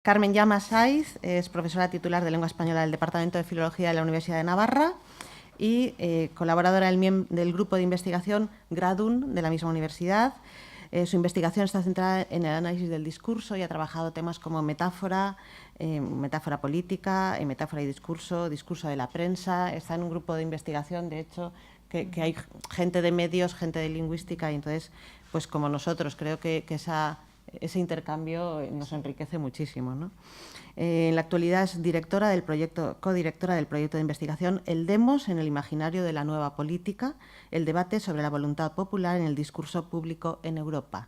Carmen Llama Saiz es profesora titular de Lengua Española del Departamento de Filología de la Universidad de Navarra y colaboradora del grupo de investigación GRADUN de la misma universidad. Su investigación está centrada en el análisis del discurso y ha trabajado temas como metáfora, metáfora política, metáfora y discurso, discurso de la prensa. Está en un grupo de investigación, de hecho, que hay gente de medios, gente de lingüística, y entonces, pues como nosotros, creo que ese intercambio nos enriquece muchísimo, ¿no? En la actualidad es codirectora del proyecto de investigación El Demos en el imaginario de la nueva política, el debate sobre la voluntad popular en el discurso público en Europa.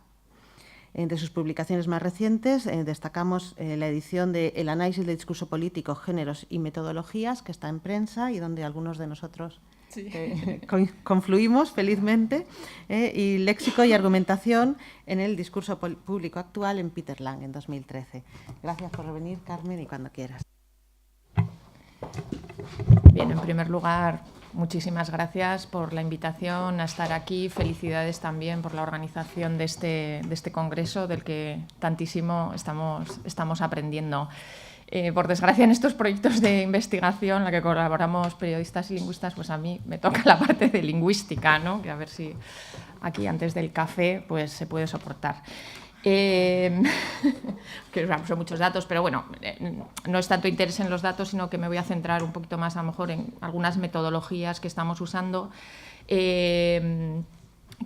Entre sus publicaciones más recientes destacamos la edición de El análisis del discurso político, géneros y metodologías, que está en prensa y donde algunos de nosotros confluimos felizmente, y Léxico y argumentación en el discurso público actual en Peter Lang en 2013. Gracias por venir, Carmen, y cuando quieras. Bien, en primer lugar, muchísimas gracias por la invitación a estar aquí. Felicidades también por la organización de este congreso del que tantísimo estamos aprendiendo. Por desgracia, en estos proyectos de investigación en la que colaboramos periodistas y lingüistas, pues a mí me toca la parte de lingüística, ¿no? Que a ver si aquí antes del café pues se puede soportar. Que son muchos datos, pero bueno, no es tanto interés en los datos, sino que me voy a centrar un poquito más a lo mejor en algunas metodologías que estamos usando, que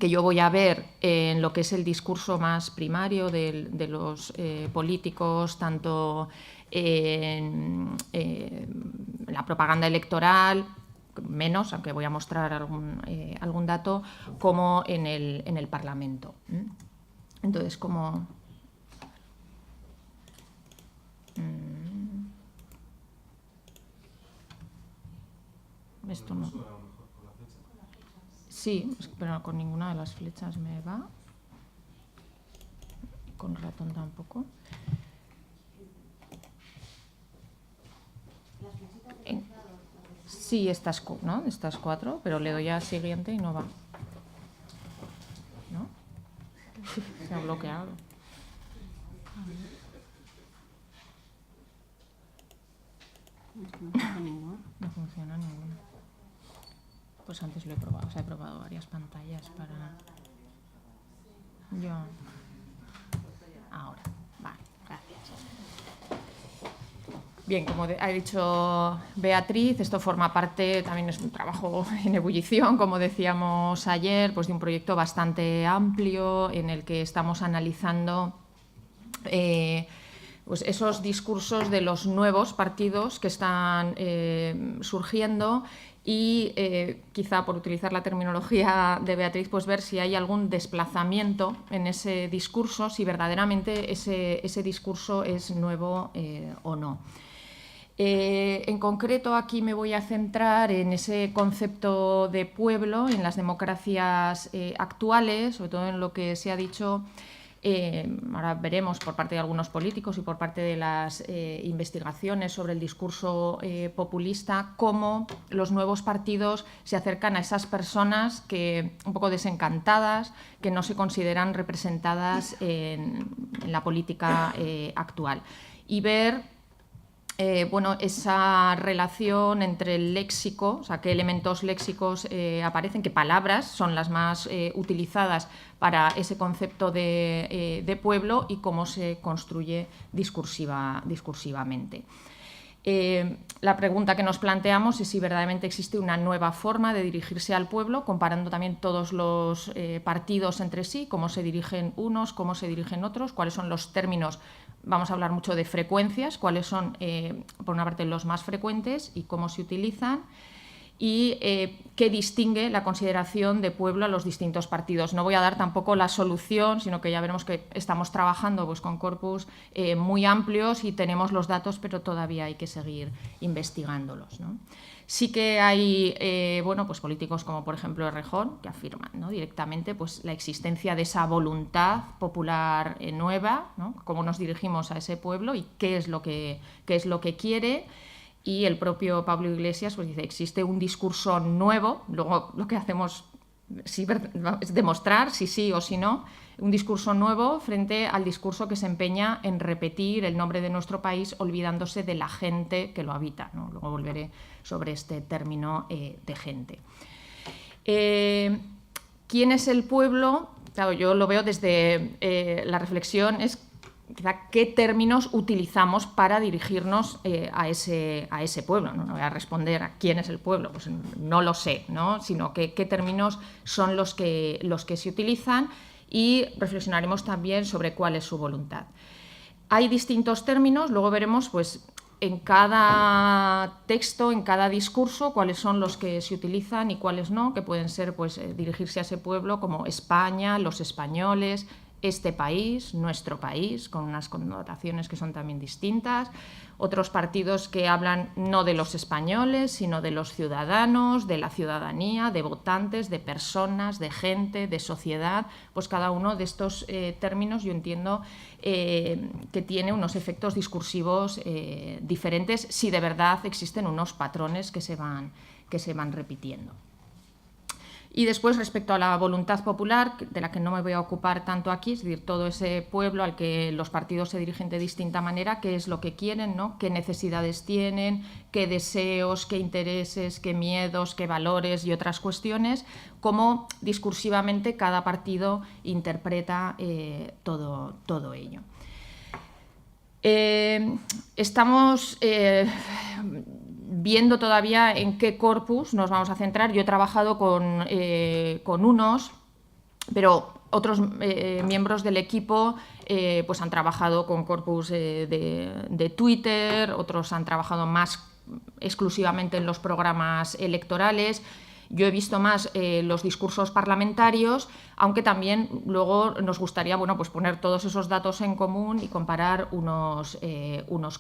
yo voy a ver en lo que es el discurso más primario de los políticos, tanto en la propaganda electoral, menos, aunque voy a mostrar algún dato, como en el Parlamento. Entonces, como... Esto no... Sí, pero con ninguna de las flechas me va. Con ratón tampoco. Sí, estas cuatro, pero le doy a siguiente y no va. ¿No? Se ha bloqueado. No funciona ninguna. Pues antes lo he probado, he probado varias pantallas para... Yo... Ahora, vale, gracias. Bien, como ha dicho Beatriz, esto forma parte, también es un trabajo en ebullición, como decíamos ayer, pues de un proyecto bastante amplio en el que estamos analizando pues esos discursos de los nuevos partidos que están surgiendo y quizá, por utilizar la terminología de Beatriz, pues ver si hay algún desplazamiento en ese discurso, si verdaderamente ese discurso es nuevo o no. En concreto, aquí me voy a centrar en ese concepto de pueblo, en las democracias actuales, sobre todo en lo que se ha dicho. Ahora veremos por parte de algunos políticos y por parte de las investigaciones sobre el discurso populista cómo los nuevos partidos se acercan a esas personas que, un poco desencantadas, que no se consideran representadas en la política actual. Y ver bueno, esa relación entre el léxico, o sea, qué elementos léxicos aparecen, qué palabras son las más utilizadas para ese concepto de pueblo y cómo se construye discursivamente. La pregunta que nos planteamos es si verdaderamente existe una nueva forma de dirigirse al pueblo, comparando también todos los partidos entre sí, cómo se dirigen unos, cómo se dirigen otros, cuáles son los términos. Vamos a hablar mucho de frecuencias, cuáles son, por una parte, los más frecuentes y cómo se utilizan, y qué distingue la consideración de pueblo a los distintos partidos. No voy a dar tampoco la solución, sino que ya veremos que estamos trabajando pues, con corpus muy amplios y tenemos los datos, pero todavía hay que seguir investigándolos, ¿no? Sí que hay bueno, pues políticos como, por ejemplo, Errejón, que afirman, ¿no?, directamente pues, la existencia de esa voluntad popular nueva, ¿no?, cómo nos dirigimos a ese pueblo y qué es lo que quiere. Y el propio Pablo Iglesias pues, dice, existe un discurso nuevo, luego lo que hacemos demostrar si sí o si no, un discurso nuevo frente al discurso que se empeña en repetir el nombre de nuestro país olvidándose de la gente que lo habita, ¿no? Luego volveré sobre este término de gente. ¿Quién es el pueblo? Claro, yo lo veo desde la reflexión es qué términos utilizamos para dirigirnos a ese pueblo. No voy a responder a quién es el pueblo, pues no lo sé, ¿no? Sino qué términos son los que se utilizan, y reflexionaremos también sobre cuál es su voluntad. Hay distintos términos, luego veremos pues, en cada texto, en cada discurso, cuáles son los que se utilizan y cuáles no, que pueden ser pues, dirigirse a ese pueblo como España, los españoles, este país, nuestro país, con unas connotaciones que son también distintas. Otros partidos que hablan no de los españoles, sino de los ciudadanos, de la ciudadanía, de votantes, de personas, de gente, de sociedad. Pues cada uno de estos términos yo entiendo que tiene unos efectos discursivos diferentes si de verdad existen unos patrones que se van repitiendo. Y después, respecto a la voluntad popular, de la que no me voy a ocupar tanto aquí, es decir, todo ese pueblo al que los partidos se dirigen de distinta manera, qué es lo que quieren, ¿no? Qué necesidades tienen, qué deseos, qué intereses, qué miedos, qué valores y otras cuestiones, cómo discursivamente cada partido interpreta todo ello. Estamos viendo todavía en qué corpus nos vamos a centrar. Yo he trabajado con unos, pero otros miembros del equipo pues han trabajado con corpus de Twitter, otros han trabajado más exclusivamente en los programas electorales. Yo he visto más los discursos parlamentarios, aunque también luego nos gustaría pues poner todos esos datos en común y comparar unos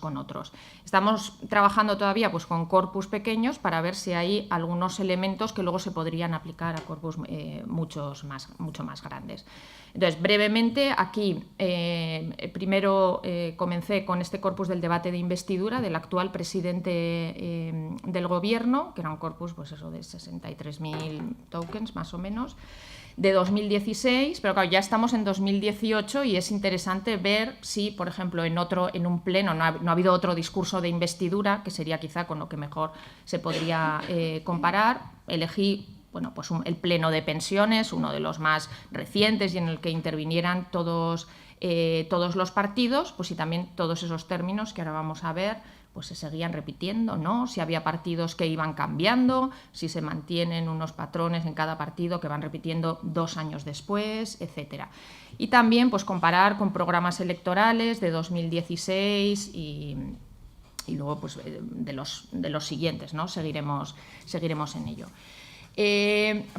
con otros. Estamos trabajando todavía pues, con corpus pequeños para ver si hay algunos elementos que luego se podrían aplicar a corpus mucho más grandes. Entonces, brevemente, aquí primero comencé con este corpus del debate de investidura del actual presidente del Gobierno, que era un corpus pues eso, de 63.000 tokens, más o menos, de 2016, pero claro, ya estamos en 2018 y es interesante ver si, por ejemplo, en un pleno no ha habido otro discurso de investidura, que sería quizá con lo que mejor se podría comparar. Elegí pues el pleno de pensiones, uno de los más recientes y en el que intervinieran todos los partidos, pues y también todos esos términos que ahora vamos a ver, pues se seguían repitiendo, ¿no? Si había partidos que iban cambiando, si se mantienen unos patrones en cada partido que van repitiendo 2 años después, etcétera. Y también pues comparar con programas electorales de 2016 y luego pues de los siguientes, ¿no? Seguiremos en ello.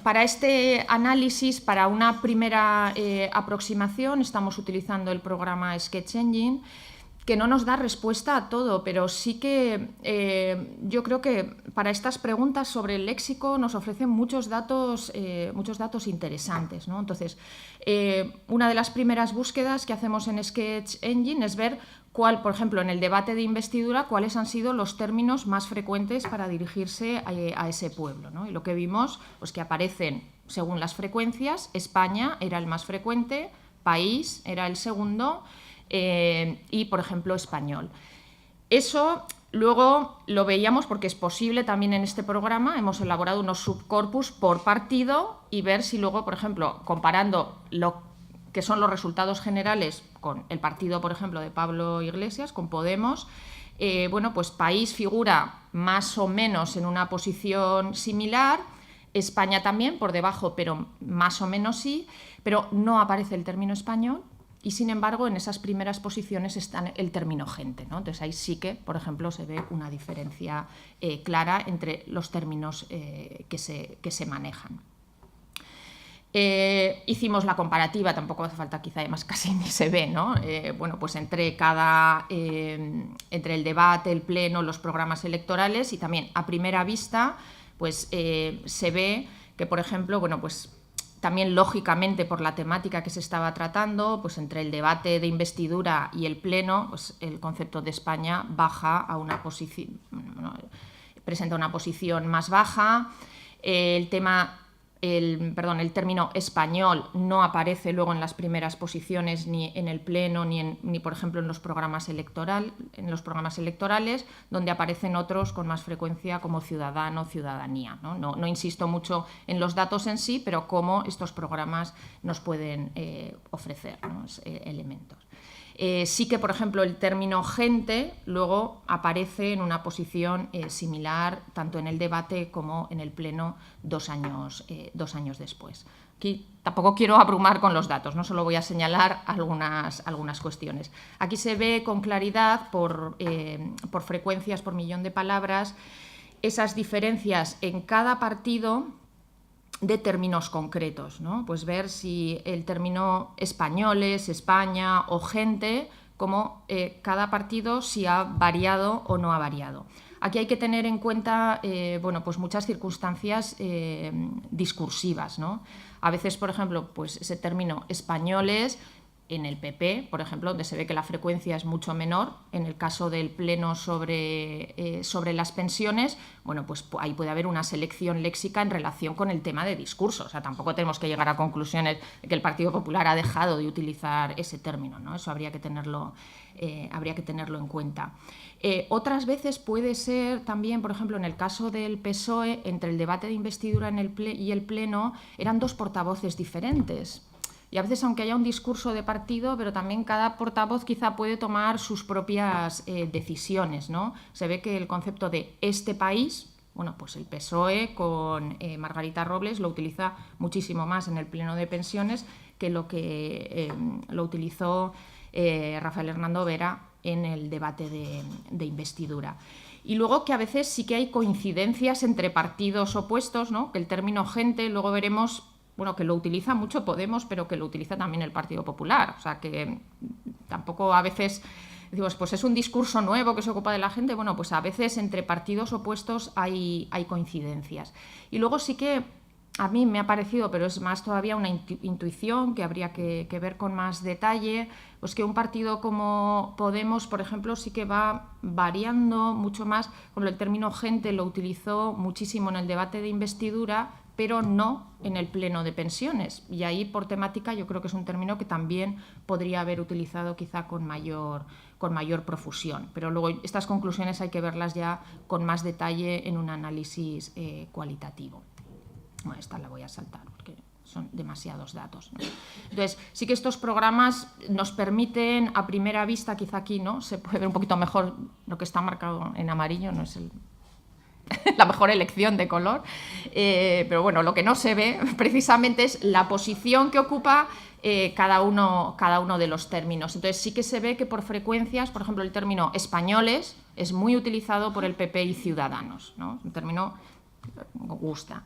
Para este análisis, para una primera aproximación, estamos utilizando el programa Sketch Engine, que no nos da respuesta a todo, pero sí que yo creo que para estas preguntas sobre el léxico nos ofrecen muchos datos interesantes, ¿no? Entonces, una de las primeras búsquedas que hacemos en Sketch Engine es ver por ejemplo, en el debate de investidura, cuáles han sido los términos más frecuentes para dirigirse a ese pueblo, ¿no? Y lo que vimos, pues que aparecen según las frecuencias. España era el más frecuente, país era el segundo y, por ejemplo, español. Eso luego lo veíamos porque es posible también en este programa. Hemos elaborado unos subcorpus por partido y ver si luego, por ejemplo, comparando lo que son los resultados generales con el partido, por ejemplo, de Pablo Iglesias, con Podemos, pues país figura más o menos en una posición similar, España también, por debajo, pero más o menos sí, pero no aparece el término español y, sin embargo, en esas primeras posiciones está el término gente, ¿no? Entonces ahí sí que, por ejemplo, se ve una diferencia clara entre los términos que se manejan. Hicimos la comparativa, tampoco hace falta, quizá además casi ni se ve, ¿no? Pues entre el debate, el pleno, los programas electorales, y también a primera vista pues se ve que, por ejemplo, pues también lógicamente por la temática que se estaba tratando, pues entre el debate de investidura y el pleno, pues el concepto de España baja a una posición, presenta una posición más baja. El tema el término español no aparece luego en las primeras posiciones ni en el Pleno ni por ejemplo en los programas electorales, donde aparecen otros con más frecuencia como ciudadano, ciudadanía, ¿no? No insisto mucho en los datos en sí, pero cómo estos programas nos pueden ofrecer, ¿no? Elementos. Sí que, por ejemplo, el término gente luego aparece en una posición similar tanto en el debate como en el Pleno 2 años después. Aquí tampoco quiero abrumar con los datos, no solo voy a señalar algunas cuestiones. Aquí se ve con claridad por frecuencias por millón de palabras esas diferencias en cada partido de términos concretos, ¿no? Pues ver si el término españoles, España o gente, como cada partido si ha variado o no ha variado. Aquí hay que tener en cuenta bueno, pues muchas circunstancias discursivas, ¿no? A veces, por ejemplo, pues ese término españoles en el PP, por ejemplo, donde se ve que la frecuencia es mucho menor, en el caso del Pleno sobre las pensiones, bueno, pues ahí puede haber una selección léxica en relación con el tema de discurso. O sea, tampoco tenemos que llegar a conclusiones de que el Partido Popular ha dejado de utilizar ese término, ¿no? Eso habría que tenerlo en cuenta. Otras veces puede ser también, por ejemplo, en el caso del PSOE, entre el debate de investidura y el Pleno, eran dos portavoces diferentes. Y a veces, aunque haya un discurso de partido, pero también cada portavoz quizá puede tomar sus propias decisiones, ¿no? Se ve que el concepto de este país, bueno, pues el PSOE con Margarita Robles lo utiliza muchísimo más en el Pleno de Pensiones que lo utilizó Rafael Hernando Vera en el debate de investidura. Y luego que a veces sí que hay coincidencias entre partidos opuestos, ¿no? Que el término gente, luego veremos, bueno, que lo utiliza mucho Podemos, pero que lo utiliza también el Partido Popular. O sea, que tampoco a veces decimos, pues es un discurso nuevo que se ocupa de la gente. Bueno, pues a veces entre partidos opuestos hay coincidencias. Y luego sí que a mí me ha parecido, pero es más todavía una intuición que habría que ver con más detalle, pues que un partido como Podemos, por ejemplo, sí que va variando mucho más. Con el término gente lo utilizó muchísimo en el debate de investidura, pero no en el Pleno de Pensiones. Y ahí, por temática, yo creo que es un término que también podría haber utilizado quizá con mayor profusión. Pero luego estas conclusiones hay que verlas ya con más detalle en un análisis cualitativo. Bueno, esta la voy a saltar porque son demasiados datos, ¿no? Entonces, sí que estos programas nos permiten, a primera vista, quizá aquí, ¿no? Se puede ver un poquito mejor lo que está marcado en amarillo, no es la mejor elección de color, pero bueno, lo que no se ve precisamente es la posición que ocupa cada uno de los términos. Entonces sí que se ve que por frecuencias, por ejemplo, el término españoles es muy utilizado por el PP y Ciudadanos, ¿no? Es un término que me gusta.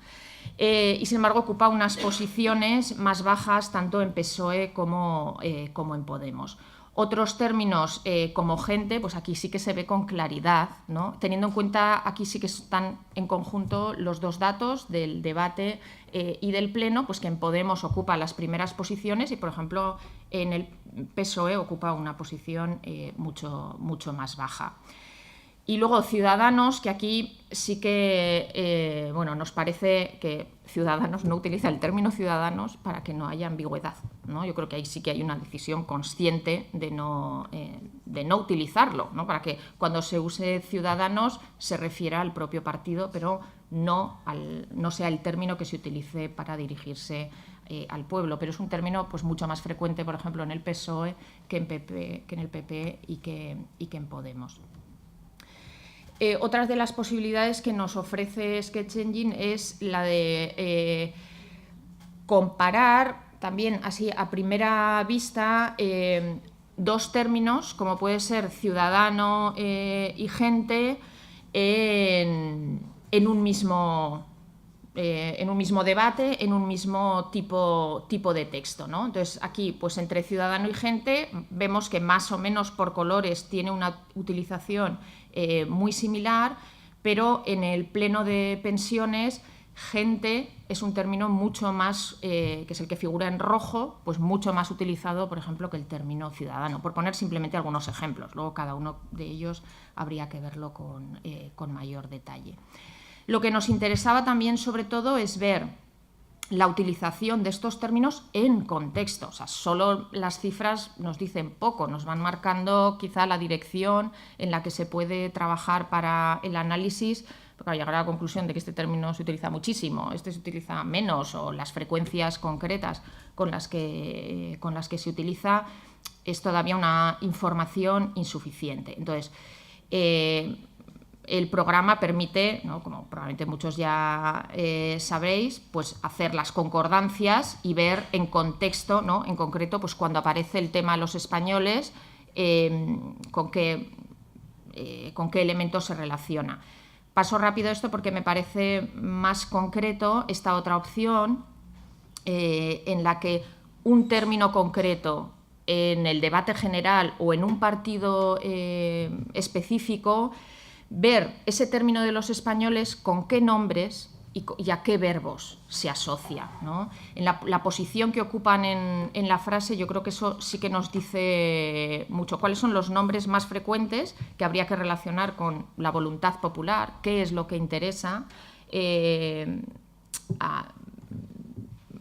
Y sin embargo ocupa unas posiciones más bajas tanto en PSOE como en Podemos. Otros términos como gente, pues aquí sí que se ve con claridad, ¿no? Teniendo en cuenta, aquí sí que están en conjunto los dos datos del debate y del Pleno, pues que en Podemos ocupa las primeras posiciones y, por ejemplo, en el PSOE ocupa una posición mucho más baja. Y luego Ciudadanos, que aquí sí que bueno, nos parece que Ciudadanos no utiliza el término Ciudadanos para que no haya ambigüedad, ¿no? Yo creo que ahí sí que hay una decisión consciente de no utilizarlo, ¿no? Para que cuando se use Ciudadanos se refiera al propio partido, pero no sea el término que se utilice para dirigirse al pueblo. Pero es un término pues mucho más frecuente, por ejemplo, en el PSOE que en el PP y que en Podemos. Otras de las posibilidades que nos ofrece Sketch Engine es la de comparar también así a primera vista dos términos, como puede ser ciudadano y gente, en un mismo debate, en un mismo tipo de texto, ¿no? Entonces aquí, pues entre ciudadano y gente, vemos que más o menos por colores tiene una utilización muy similar, pero en el Pleno de Pensiones, gente es un término mucho más, que es el que figura en rojo, pues mucho más utilizado, por ejemplo, que el término ciudadano, por poner simplemente algunos ejemplos. Luego cada uno de ellos habría que verlo con mayor detalle. Lo que nos interesaba también, sobre todo, es ver la utilización de estos términos en contexto. O sea, solo las cifras nos dicen poco, nos van marcando quizá la dirección en la que se puede trabajar para el análisis, para llegar a la conclusión de que este término se utiliza muchísimo, este se utiliza menos, o las frecuencias concretas con las que se utiliza, es todavía una información insuficiente. Entonces, el programa permite, ¿no?, como probablemente muchos ya sabréis, pues hacer las concordancias y ver en contexto, ¿no?, en concreto, pues cuando aparece el tema de los españoles, con qué elementos se relaciona. Paso rápido esto porque me parece más concreto esta otra opción, en la que un término concreto en el debate general o en un partido específico, ver ese término de los españoles con qué nombres y a qué verbos se asocia, ¿no? En la posición que ocupan en la frase, yo creo que eso sí que nos dice mucho. ¿Cuáles son los nombres más frecuentes que habría que relacionar con la voluntad popular? ¿Qué es lo que interesa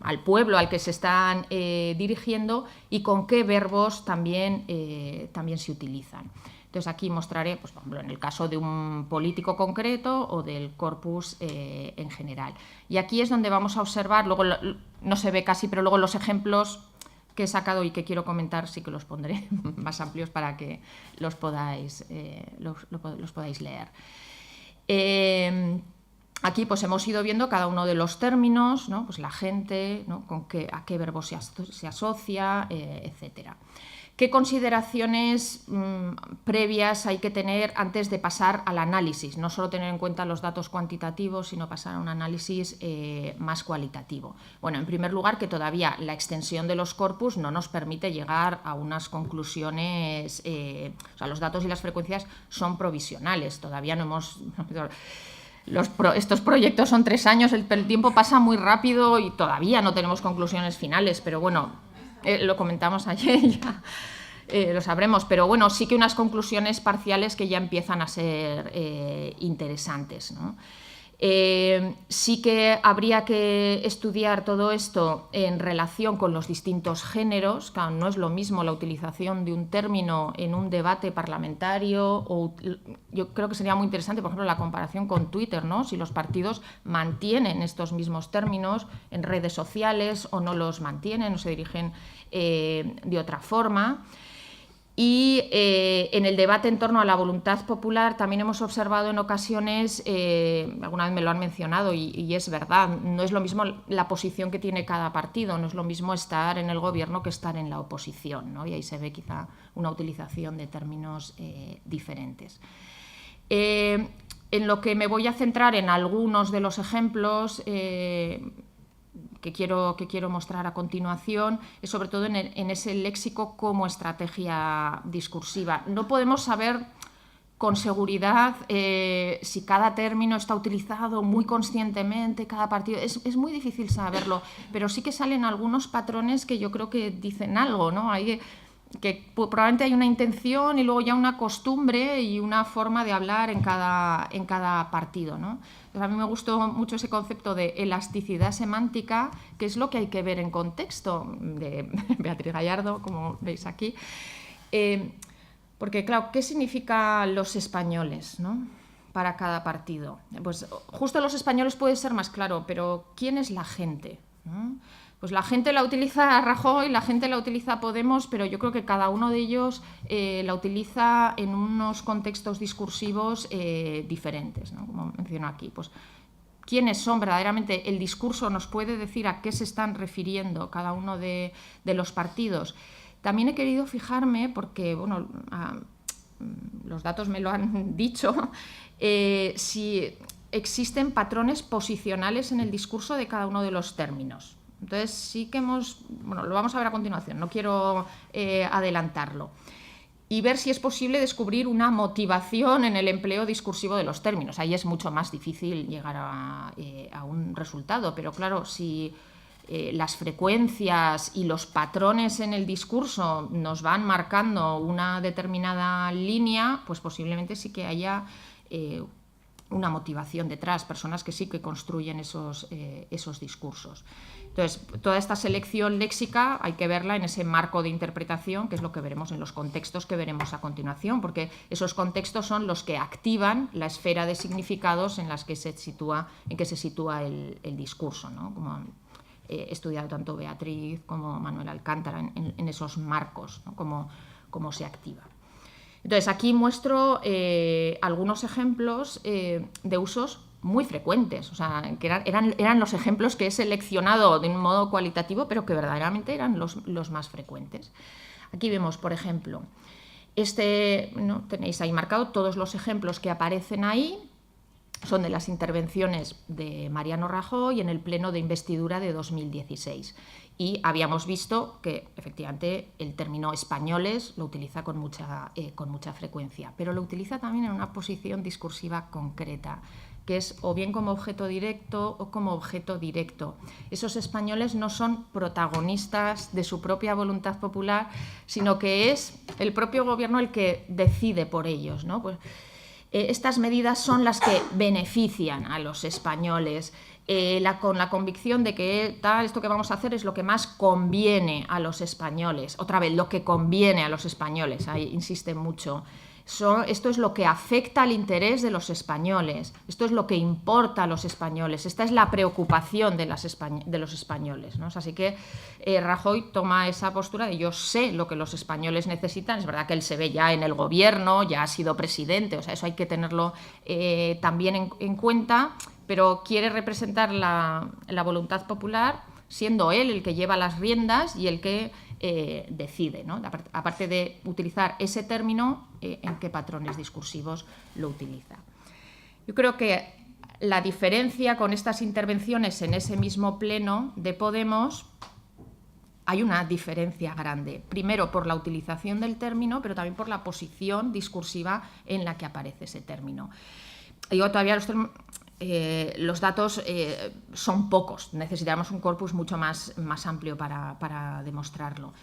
al pueblo al que se están dirigiendo, y con qué verbos también se utilizan? Entonces aquí mostraré, pues, por ejemplo, en el caso de un político concreto o del corpus en general. Y aquí es donde vamos a observar, luego no se ve casi, pero luego los ejemplos que he sacado y que quiero comentar sí que los pondré más amplios para que los podáis leer. Aquí pues hemos ido viendo cada uno de los términos, ¿no? Pues la gente, ¿no?, a qué verbo se asocia, etcétera. ¿Qué consideraciones previas hay que tener antes de pasar al análisis? No solo tener en cuenta los datos cuantitativos, sino pasar a un análisis más cualitativo. Bueno, en primer lugar, que todavía la extensión de los corpus no nos permite llegar a unas conclusiones, o sea, los datos y las frecuencias son provisionales, todavía no hemos... Estos proyectos son 3 años, el tiempo pasa muy rápido y todavía no tenemos conclusiones finales, pero bueno, lo comentamos ayer, ya lo sabremos, pero bueno, sí que unas conclusiones parciales que ya empiezan a ser interesantes, ¿no? Sí que habría que estudiar todo esto en relación con los distintos géneros. Claro, no es lo mismo la utilización de un término en un debate parlamentario, o yo creo que sería muy interesante, por ejemplo, la comparación con Twitter, ¿no? Si los partidos mantienen estos mismos términos en redes sociales o no los mantienen o se dirigen de otra forma. Y en el debate en torno a la voluntad popular también hemos observado en ocasiones, alguna vez me lo han mencionado y es verdad, no es lo mismo la posición que tiene cada partido, no es lo mismo estar en el gobierno que estar en la oposición, ¿no? Y ahí se ve quizá una utilización de términos diferentes. En lo que me voy a centrar en algunos de los ejemplos que quiero mostrar a continuación, es sobre todo en ese léxico como estrategia discursiva. No podemos saber con seguridad si cada término está utilizado muy conscientemente, cada partido, es muy difícil saberlo, pero sí que salen algunos patrones que yo creo que dicen algo, ¿no? Que probablemente hay una intención y luego ya una costumbre y una forma de hablar en cada partido, ¿no? Entonces, a mí me gustó mucho ese concepto de elasticidad semántica, que es lo que hay que ver en contexto, de Beatriz Gallardo, como veis aquí. Porque, claro, ¿qué significa los españoles, ¿no?, para cada partido? Pues justo los españoles puede ser más claro, pero ¿quién es la gente, ¿no? Pues la gente la utiliza Rajoy, la gente la utiliza Podemos, pero yo creo que cada uno de ellos la utiliza en unos contextos discursivos diferentes, ¿no?, como menciono aquí. Pues, ¿quiénes son verdaderamente? El discurso nos puede decir a qué se están refiriendo cada uno de los partidos. También he querido fijarme, porque bueno, los datos me lo han dicho, si existen patrones posicionales en el discurso de cada uno de los términos. Entonces sí que lo vamos a ver a continuación, no quiero adelantarlo, y ver si es posible descubrir una motivación en el empleo discursivo de los términos. Ahí es mucho más difícil llegar a un resultado, pero claro, si las frecuencias y los patrones en el discurso nos van marcando una determinada línea, pues posiblemente sí que haya una motivación detrás, personas que sí que construyen esos discursos. Entonces, toda esta selección léxica hay que verla en ese marco de interpretación, que es lo que veremos en los contextos que veremos a continuación, porque esos contextos son los que activan la esfera de significados en las que se sitúa el discurso, ¿no? Como he estudiado tanto Beatriz como Manuel Alcántara en esos marcos, ¿no? Cómo se activa. Entonces, aquí muestro algunos ejemplos de usos muy frecuentes, o sea, que eran los ejemplos que he seleccionado de un modo cualitativo, pero que verdaderamente eran los más frecuentes. Aquí vemos, por ejemplo, ¿no? Tenéis ahí marcado todos los ejemplos que aparecen ahí, son de las intervenciones de Mariano Rajoy en el pleno de investidura de 2016. Y habíamos visto que, efectivamente, el término españoles lo utiliza con mucha frecuencia, pero lo utiliza también en una posición discursiva concreta, que es o bien como objeto directo o como objeto directo. Esos españoles no son protagonistas de su propia voluntad popular, sino que es el propio gobierno el que decide por ellos, ¿no? Pues, estas medidas son las que benefician a los españoles, con la convicción de que esto que vamos a hacer es lo que más conviene a los españoles. Otra vez, lo que conviene a los españoles, ahí insiste mucho. Esto es lo que afecta al interés de los españoles, esto es lo que importa a los españoles, esta es la preocupación de los españoles, ¿no? Así que Rajoy toma esa postura de yo sé lo que los españoles necesitan. Es verdad que él se ve ya en el gobierno, ya ha sido presidente, o sea, eso hay que tenerlo también en cuenta, pero quiere representar la voluntad popular siendo él el que lleva las riendas y el que decide, ¿no? Aparte de utilizar ese término, en qué patrones discursivos lo utiliza. Yo creo que la diferencia con estas intervenciones en ese mismo pleno de Podemos, hay una diferencia grande. Primero por la utilización del término, pero también por la posición discursiva en la que aparece ese término. Digo, todavía los datos son pocos, necesitamos un corpus mucho más amplio para demostrarlo.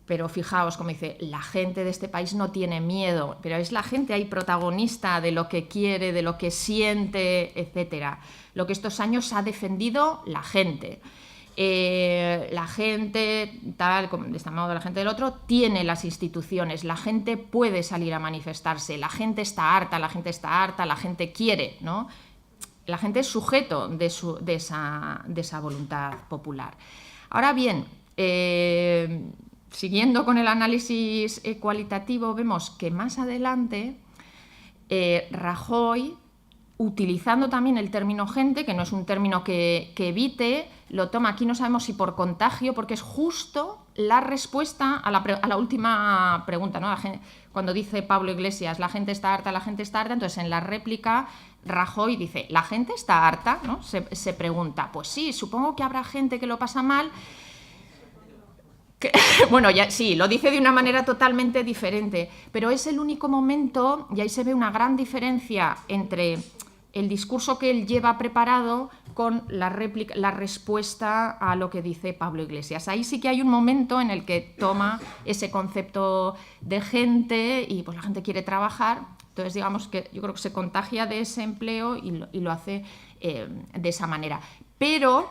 Pero fijaos, como dice, la gente de este país no tiene miedo, pero es la gente ahí protagonista de lo que quiere, de lo que siente, etcétera. Lo que estos años ha defendido la gente. La gente, tal como de este modo la gente del otro, tiene las instituciones, la gente puede salir a manifestarse, la gente está harta, la gente quiere, ¿no? La gente es sujeto de esa voluntad popular. Ahora bien, siguiendo con el análisis cualitativo, vemos que más adelante Rajoy, utilizando también el término gente, que no es un término que evite, lo toma, aquí no sabemos si por contagio, porque es justo la respuesta a la última pregunta, ¿no? Cuando dice Pablo Iglesias, la gente está harta, entonces en la réplica Rajoy dice, ¿la gente está harta? ¿No? Se pregunta, pues sí, supongo que habrá gente que lo pasa mal. Bueno, ya sí, lo dice de una manera totalmente diferente, pero es el único momento, y ahí se ve una gran diferencia entre el discurso que él lleva preparado con la respuesta a lo que dice Pablo Iglesias. Ahí sí que hay un momento en el que toma ese concepto de gente y pues la gente quiere trabajar. Entonces, digamos que yo creo que se contagia de ese empleo y lo hace de esa manera. Pero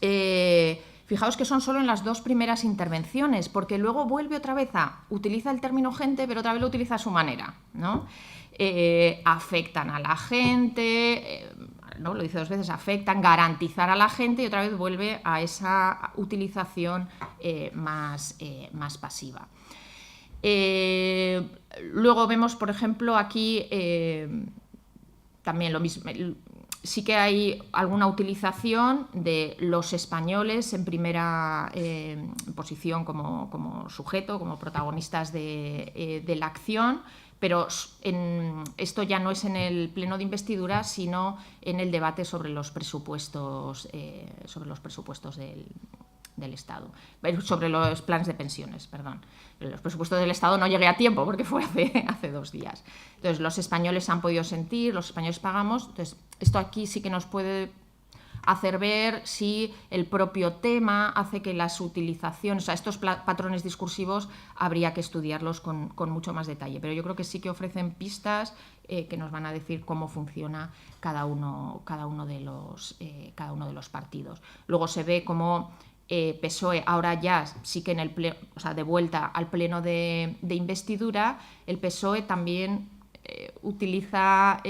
fijaos que son solo en las dos primeras intervenciones, porque luego vuelve otra vez utiliza el término gente, pero otra vez lo utiliza a su manera, ¿no? Afectan a la gente, ¿no? Lo dice dos veces, afectan, garantizar a la gente, y otra vez vuelve a esa utilización más pasiva. Luego vemos, por ejemplo, aquí también lo mismo. Sí que hay alguna utilización de los españoles en primera posición como sujeto, como protagonistas de la acción, pero esto ya no es en el pleno de investidura, sino en el debate sobre los presupuestos del Estado, sobre los planes de pensiones, perdón. Los presupuestos del Estado no llegué a tiempo porque fue hace 2 días. Entonces, los españoles han podido sentir, los españoles pagamos. Entonces, esto aquí sí que nos puede hacer ver si el propio tema hace que las utilizaciones, o sea, estos patrones discursivos habría que estudiarlos con mucho más detalle, pero yo creo que sí que ofrecen pistas que nos van a decir cómo funciona cada uno de los partidos. Luego se ve cómo PSOE ahora ya sí que en el pleno, o sea, de vuelta al pleno de investidura, el PSOE también utiliza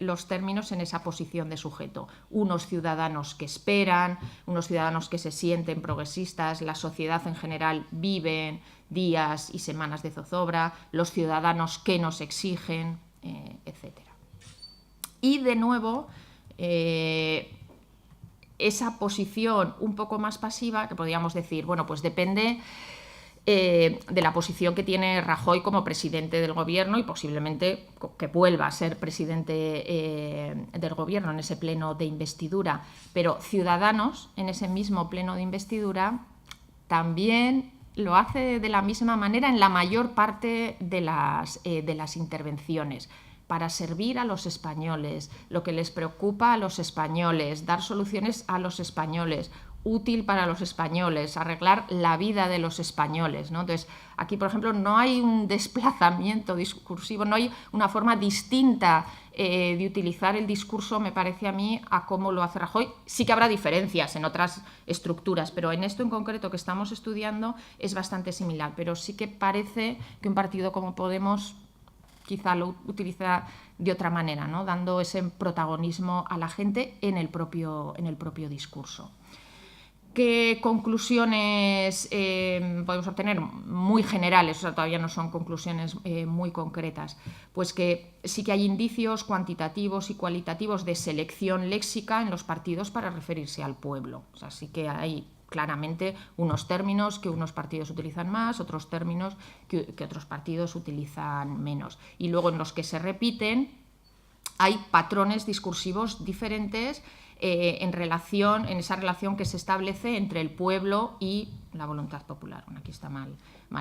los términos en esa posición de sujeto. Unos ciudadanos que esperan, unos ciudadanos que se sienten progresistas, la sociedad en general vive días y semanas de zozobra, los ciudadanos que nos exigen, etc. Y de nuevo, esa posición un poco más pasiva, que podríamos decir, bueno, pues depende de la posición que tiene Rajoy como presidente del gobierno y posiblemente que vuelva a ser presidente del gobierno en ese pleno de investidura. Pero Ciudadanos, en ese mismo pleno de investidura, también lo hace de la misma manera en la mayor parte de las intervenciones, para servir a los españoles, lo que les preocupa a los españoles, dar soluciones a los españoles, útil para los españoles, arreglar la vida de los españoles, ¿no? Entonces, aquí, por ejemplo, no hay un desplazamiento discursivo, no hay una forma distinta de utilizar el discurso, me parece a mí, a cómo lo hace Rajoy. Sí que habrá diferencias en otras estructuras, pero en esto en concreto que estamos estudiando es bastante similar, pero sí que parece que un partido como Podemos quizá lo utiliza de otra manera, ¿no? Dando ese protagonismo a la gente en el propio discurso. ¿Qué conclusiones podemos obtener? Muy generales, o sea, todavía no son conclusiones muy concretas. Pues que sí que hay indicios cuantitativos y cualitativos de selección léxica en los partidos para referirse al pueblo. O sea, sí que hay claramente unos términos que unos partidos utilizan más, otros términos que otros partidos utilizan menos. Y luego en los que se repiten hay patrones discursivos diferentes en esa relación que se establece entre el pueblo y la voluntad popular. Bueno, aquí está mal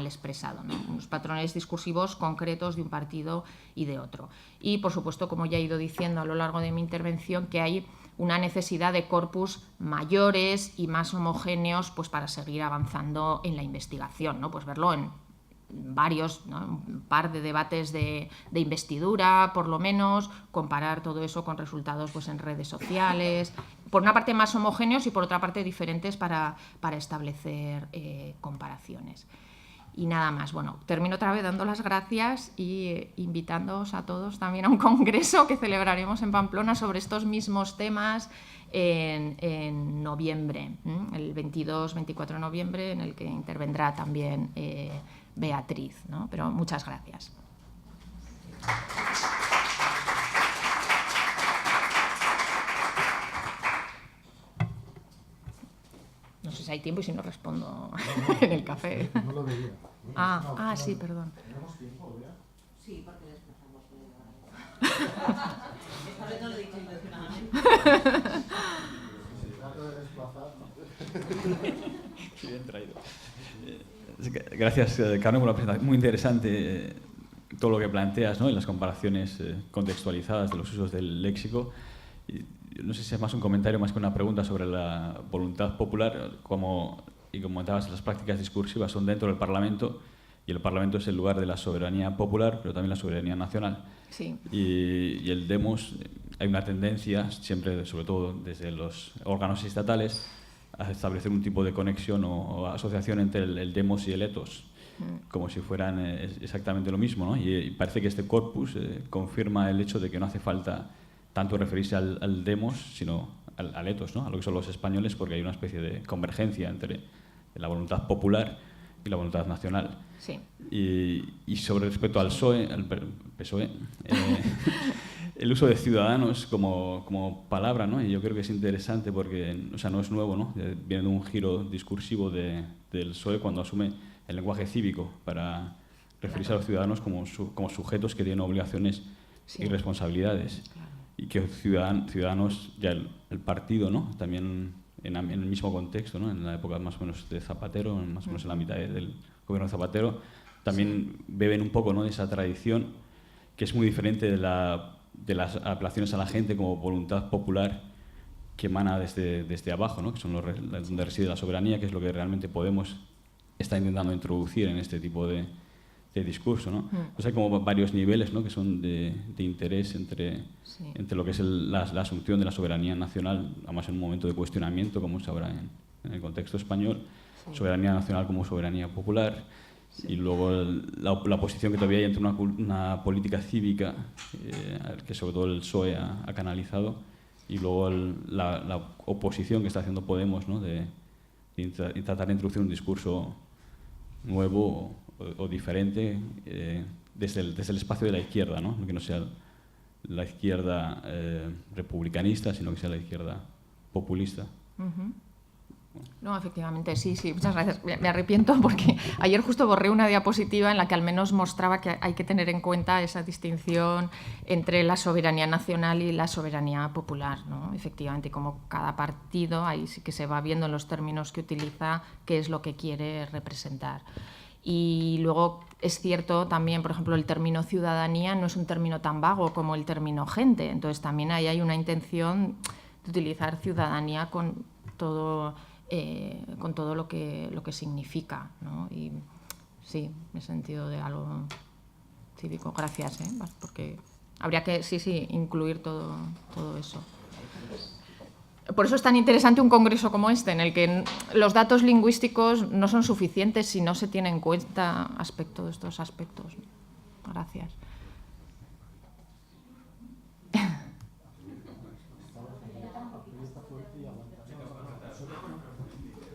expresado, ¿no? Unos patrones discursivos concretos de un partido y de otro. Y, por supuesto, como ya he ido diciendo a lo largo de mi intervención, que hay una necesidad de corpus mayores y más homogéneos, pues, para seguir avanzando en la investigación, ¿no? Pues verlo en varios, ¿no? Un par de debates de investidura, por lo menos, comparar todo eso con resultados, pues, en redes sociales, por una parte más homogéneos y por otra parte diferentes para establecer comparaciones. Y nada más. Bueno, termino otra vez dando las gracias y invitándoos a todos también a un congreso que celebraremos en Pamplona sobre estos mismos temas en noviembre, el 22-24 de noviembre, en el que intervendrá también Beatriz, ¿no? Pero muchas gracias. No sé si hay tiempo y si no respondo en el café. No lo veía. Sí, perdón. ¿Tenemos tiempo, Bea? Sí, porque desplazamos. Esta vez no lo he dicho intencionadamente. Si se trata de desplazar, Qué bien traído. Gracias, Carmen, por la presentación. Muy interesante todo lo que planteas, ¿no? En las comparaciones contextualizadas de los usos del léxico. Y no sé si es más un comentario más que una pregunta sobre la voluntad popular. Como comentabas, las prácticas discursivas son dentro del Parlamento y el Parlamento es el lugar de la soberanía popular, pero también la soberanía nacional. Sí. Y el demos, hay una tendencia, siempre, sobre todo desde los órganos estatales, a establecer un tipo de conexión o asociación entre el demos y el ethos, como si fueran exactamente lo mismo, ¿no? Y parece que este corpus confirma el hecho de que no hace falta tanto referirse al demos, sino al ethos, ¿no? A lo que son los españoles, porque hay una especie de convergencia entre la voluntad popular y la voluntad nacional. Sí. Y sobre respecto al PSOE, el uso de ciudadanos como palabra, ¿no? Y yo creo que es interesante porque, o sea, no es nuevo, ¿no? Viene de un giro discursivo del PSOE cuando asume el lenguaje cívico para referirse a los ciudadanos como sujetos que tienen obligaciones y responsabilidades. Claro. Y que ciudadanos, ya el partido, ¿no? También en el mismo contexto, ¿no? En la época más o menos de Zapatero, más o menos en la mitad del gobierno de Zapatero, también beben un poco, ¿no? De esa tradición que es muy diferente de las apelaciones a la gente como voluntad popular que emana desde abajo, ¿no? Que son donde reside la soberanía, que es lo que realmente Podemos está intentando introducir en este tipo de discurso, ¿no? Pues hay como varios niveles, ¿no? Que son de interés entre lo que es la asunción de la soberanía nacional, además en un momento de cuestionamiento, como se habrá en el contexto español, soberanía nacional como soberanía popular, y luego la oposición que todavía hay entre una política cívica, que sobre todo el PSOE ha canalizado, y luego la oposición que está haciendo Podemos, ¿no? de tratar de introducir un discurso nuevo o diferente desde el espacio de la izquierda, ¿no? Que no sea la izquierda republicanista, sino que sea la izquierda populista. No, efectivamente, sí, muchas gracias. Me arrepiento porque ayer justo borré una diapositiva en la que al menos mostraba que hay que tener en cuenta esa distinción entre la soberanía nacional y la soberanía popular, ¿no? Efectivamente, como cada partido, ahí sí que se va viendo en los términos que utiliza qué es lo que quiere representar. Y luego es cierto también, por ejemplo, el término ciudadanía no es un término tan vago como el término gente, entonces también ahí hay una intención de utilizar ciudadanía con todo lo que significa, ¿no? Y sí, en el sentido de algo cívico. Gracias, porque habría que incluir todo eso. Por eso es tan interesante un congreso como este, en el que los datos lingüísticos no son suficientes si no se tiene en cuenta estos aspectos. Gracias.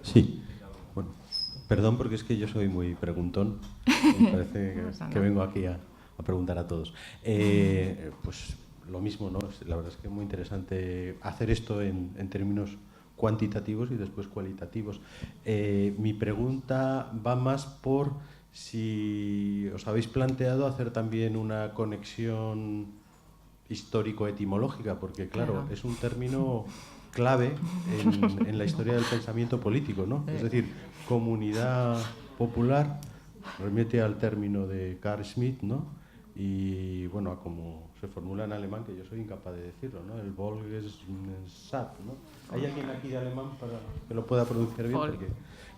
Sí, bueno, perdón porque es que yo soy muy preguntón, me parece que vengo aquí a preguntar a todos. Pues lo mismo, ¿no? La verdad es que es muy interesante hacer esto en términos cuantitativos y después cualitativos. Mi pregunta va más por si os habéis planteado hacer también una conexión histórico-etimológica, porque claro, es un término clave en la historia del pensamiento político, ¿no? Es decir, comunidad popular remite al término de Carl Schmitt, ¿no? Y bueno, a como se formula en alemán, que yo soy incapaz de decirlo, ¿no? El Volksgemeinschaft, ¿no? ¿Hay alguien aquí de alemán para que lo pueda pronunciar bien?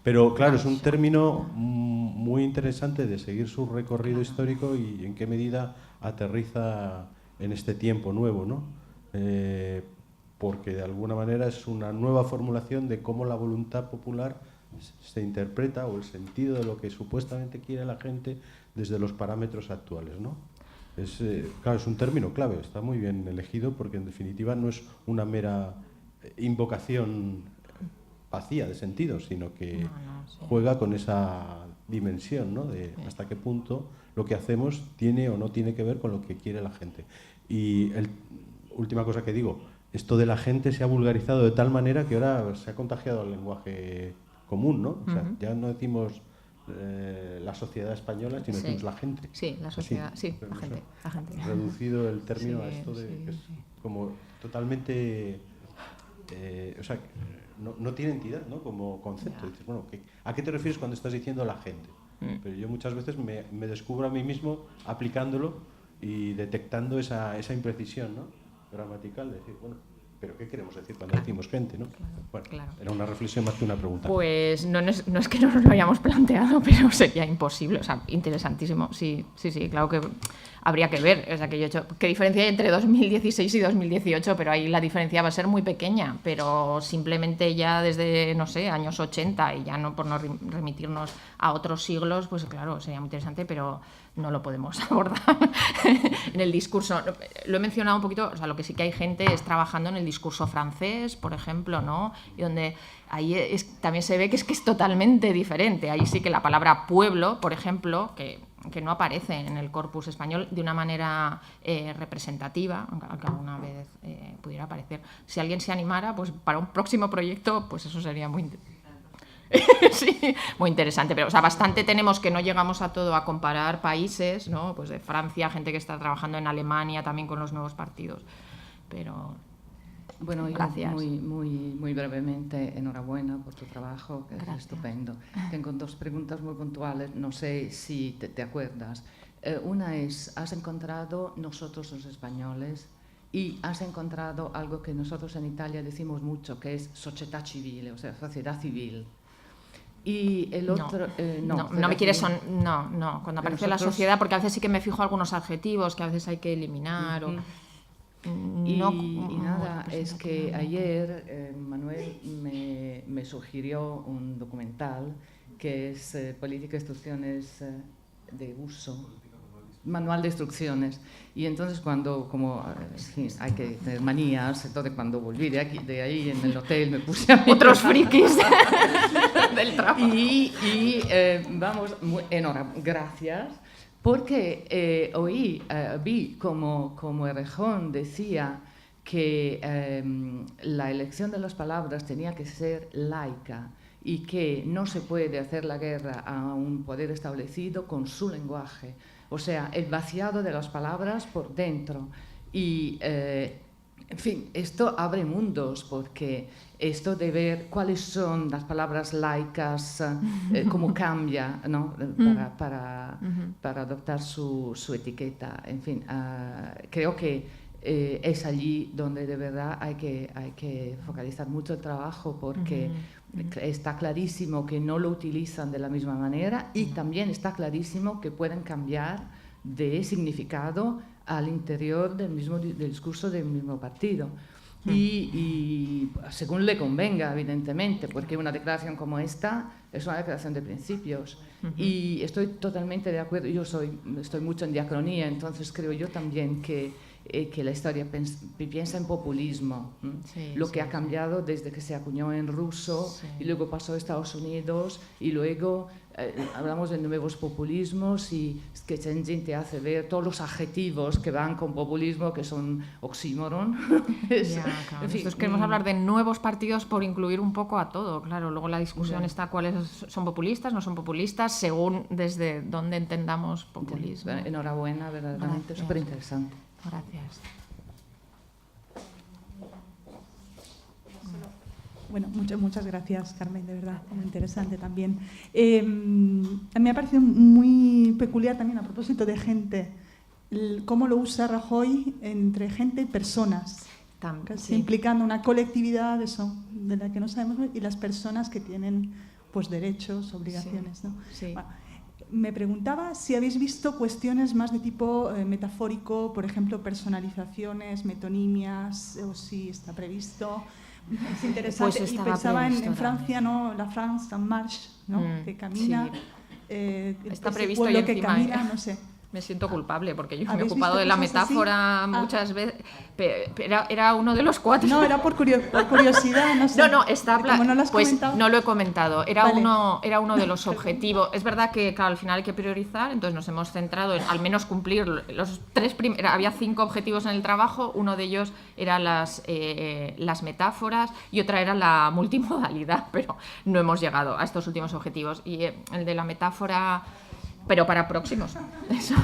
Pero claro, es un término muy interesante de seguir su recorrido histórico y en qué medida aterriza en este tiempo nuevo, ¿no? Porque de alguna manera es una nueva formulación de cómo la voluntad popular se interpreta, o el sentido de lo que supuestamente quiere la gente desde los parámetros actuales, ¿no? Claro, es un término clave, está muy bien elegido porque en definitiva no es una mera invocación vacía de sentido, sino que juega con esa dimensión, ¿no? De hasta qué punto lo que hacemos tiene o no tiene que ver con lo que quiere la gente. Y última cosa que digo, esto de la gente se ha vulgarizado de tal manera que ahora se ha contagiado al lenguaje común, ¿no? O sea, ya no decimos la sociedad española, sino decimos la gente. Sí, la sociedad, la gente. Reducido el término a esto de que es como totalmente... o sea, no tiene entidad, ¿no? Como concepto. Dices, bueno, ¿a qué te refieres cuando estás diciendo la gente? Pero yo muchas veces me descubro a mí mismo aplicándolo y detectando esa imprecisión, ¿no? Gramatical, de decir, bueno, pero ¿qué queremos decir cuando decimos gente, no? Bueno, era una reflexión más que una pregunta. Pues no es que no nos lo hayamos planteado, pero sería imposible, o sea, interesantísimo. Sí, claro que habría que ver, o sea, que yo he hecho, qué diferencia hay entre 2016 y 2018, pero ahí la diferencia va a ser muy pequeña, pero simplemente ya desde, no sé, años 80, y ya no por no remitirnos a otros siglos, pues claro, sería muy interesante, pero no lo podemos abordar en el discurso. Lo he mencionado un poquito, o sea, lo que sí que hay gente es trabajando en el discurso francés, por ejemplo, ¿no? Y donde ahí también se ve que es totalmente diferente. Ahí sí que la palabra pueblo, por ejemplo, que no aparece en el corpus español de una manera representativa, aunque alguna vez pudiera aparecer. Si alguien se animara, pues para un próximo proyecto, pues eso sería muy interesante. Sí, muy interesante, pero o sea, bastante tenemos que no llegamos a todo a comparar países, ¿no? Pues de Francia, gente que está trabajando en Alemania también con los nuevos partidos, pero bueno, gracias. Muy brevemente, enhorabuena por tu trabajo, que es estupendo. Tengo dos preguntas muy puntuales, no sé si te acuerdas. Una es, ¿has encontrado nosotros los españoles y has encontrado algo que nosotros en Italia decimos mucho, que es società civile, o sea, sociedad civil. Y el otro... No me quieres... No, cuando aparece la sociedad, porque a veces sí que me fijo algunos adjetivos que a veces hay que eliminar. Y nada, es que ayer Manuel me sugirió un documental que es Política de Instrucciones de Uso, Manual de Instrucciones. Y entonces cuando, como hay que tener manías, entonces cuando volví de ahí en el hotel me puse a otros frikis del trabajo. Vamos, gracias. Porque vi como Errejón decía que la elección de las palabras tenía que ser laica y que no se puede hacer la guerra a un poder establecido con su lenguaje. O sea, el vaciado de las palabras por dentro. Y, en fin, esto abre mundos porque esto de ver cuáles son las palabras laicas, cómo cambia, ¿no? para adoptar su etiqueta. En fin, creo que es allí donde de verdad hay que focalizar mucho el trabajo porque está clarísimo que no lo utilizan de la misma manera y también está clarísimo que pueden cambiar de significado al interior del discurso del mismo partido. Y según le convenga, evidentemente, porque una declaración como esta es una declaración de principios. Y estoy totalmente de acuerdo, estoy mucho en diacronía, entonces creo yo también que la historia piensa en populismo, lo que ha cambiado desde que se acuñó en ruso y luego pasó a Estados Unidos y luego hablamos de nuevos populismos y que Shenzhen te hace ver todos los adjetivos que van con populismo que son oxímoron. En fin, nosotros queremos hablar de nuevos partidos por incluir un poco a todo, claro, luego la discusión está cuáles son populistas, no son populistas, según desde dónde entendamos populismo. Enhorabuena, verdaderamente súper interesante. Gracias. Bueno, muchas gracias, Carmen, de verdad, muy interesante también. Me ha parecido muy peculiar también, a propósito de gente, cómo lo usa Rajoy entre gente y personas, casi implicando una colectividad de la que no sabemos, y las personas que tienen pues, derechos, obligaciones, ¿no? Sí. Bueno, me preguntaba si habéis visto cuestiones más de tipo metafórico, por ejemplo, personalizaciones, metonimias, o si está previsto. Es interesante. Pues y pensaba en Francia, ¿no? La France en marche, ¿no? Que camina. Sí. Está ese previsto pueblo y que encima, camina, no sé. Me siento culpable porque yo me he ¿Habéis ocupado visto de la cosas metáfora así? muchas veces. Era uno de los 4. No, era por curiosidad, no sé. No, está como no lo has pues comentado. no lo he comentado. Era Vale. uno de los objetivos. Es verdad que claro, al final hay que priorizar, entonces nos hemos centrado en al menos cumplir los 3 primeros. Había 5 objetivos en el trabajo, uno de ellos era las metáforas y otra era la multimodalidad, pero no hemos llegado a estos últimos objetivos. Y el de la metáfora, pero para próximos. Eso.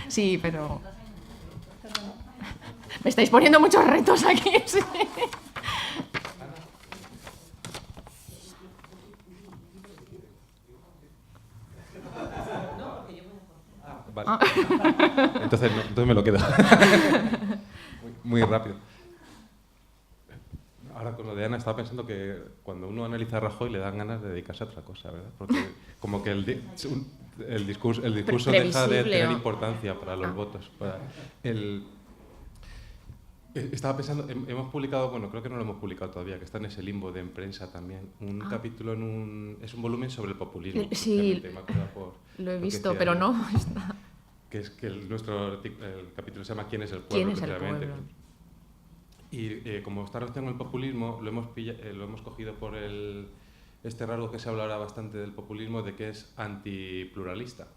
Sí, pero... Me estáis poniendo muchos retos aquí. Sí. Vale. Entonces me lo quedo. muy rápido. Ahora con lo de Ana estaba pensando que cuando uno analiza a Rajoy le dan ganas de dedicarse a otra cosa, ¿verdad? Porque como que el discurso deja de tener importancia para los votos. Estaba pensando, hemos publicado, bueno, creo que no lo hemos publicado todavía, que está en ese limbo de prensa también, un capítulo es un volumen sobre el populismo. Sí, me acuerdo lo he visto, pero no está. Que es que el capítulo se llama ¿Quién es el pueblo? ¿Quién es el pueblo? Y como está relacionado con el populismo, lo hemos cogido por este rasgo que se habla ahora bastante del populismo, de que es antipluralista.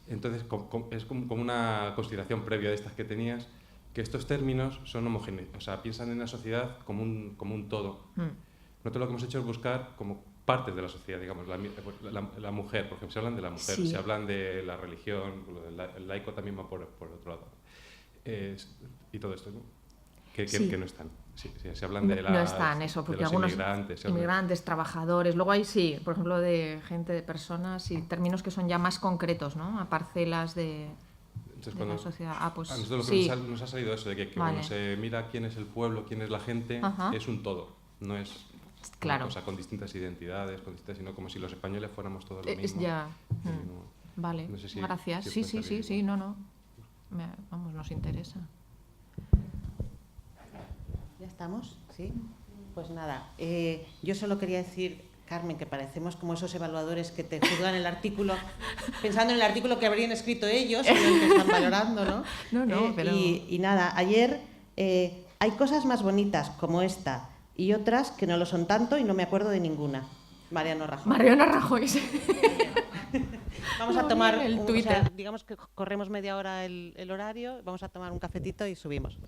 Entonces, es como una consideración previa de estas que tenías, que estos términos son homogéneos, o sea, piensan en la sociedad como un todo. Nosotros lo que hemos hecho es buscar como partes de la sociedad, digamos, la mujer, por ejemplo, se hablan de la mujer, se hablan de la religión, el laico también va por otro lado. Y todo esto, ¿no? Que no están. Sí, se hablan de no están, eso, porque algunos inmigrantes, trabajadores, luego hay sí, por ejemplo, de gente, de personas y términos que son ya más concretos, ¿no? A parcelas de... Entonces, de la sociedad. Ah, pues a nosotros lo sí. que nos ha salido eso, de que Vale. cuando se mira quién es el pueblo, quién es la gente, Ajá. es un todo, no es Claro. una cosa con distintas identidades, sino como si los españoles fuéramos todos lo mismo. Ya. Y no- Vale, no sé si- gracias. si Sí, puede salir sí, no. Vamos, nos interesa. ¿Ya estamos? Sí. Pues nada, yo solo quería decir, Carmen, que parecemos como esos evaluadores que te juzgan el artículo, pensando en el artículo que habrían escrito ellos, y el que están valorando, ¿no? No, pero... Y nada, ayer hay cosas más bonitas como esta y otras que no lo son tanto y no me acuerdo de ninguna. Mariano Rajoy. Mariano Rajoy, sí. Vamos a tomar, el o sea, Twitter. digamos que corremos media hora el horario, vamos a tomar un cafetito y subimos.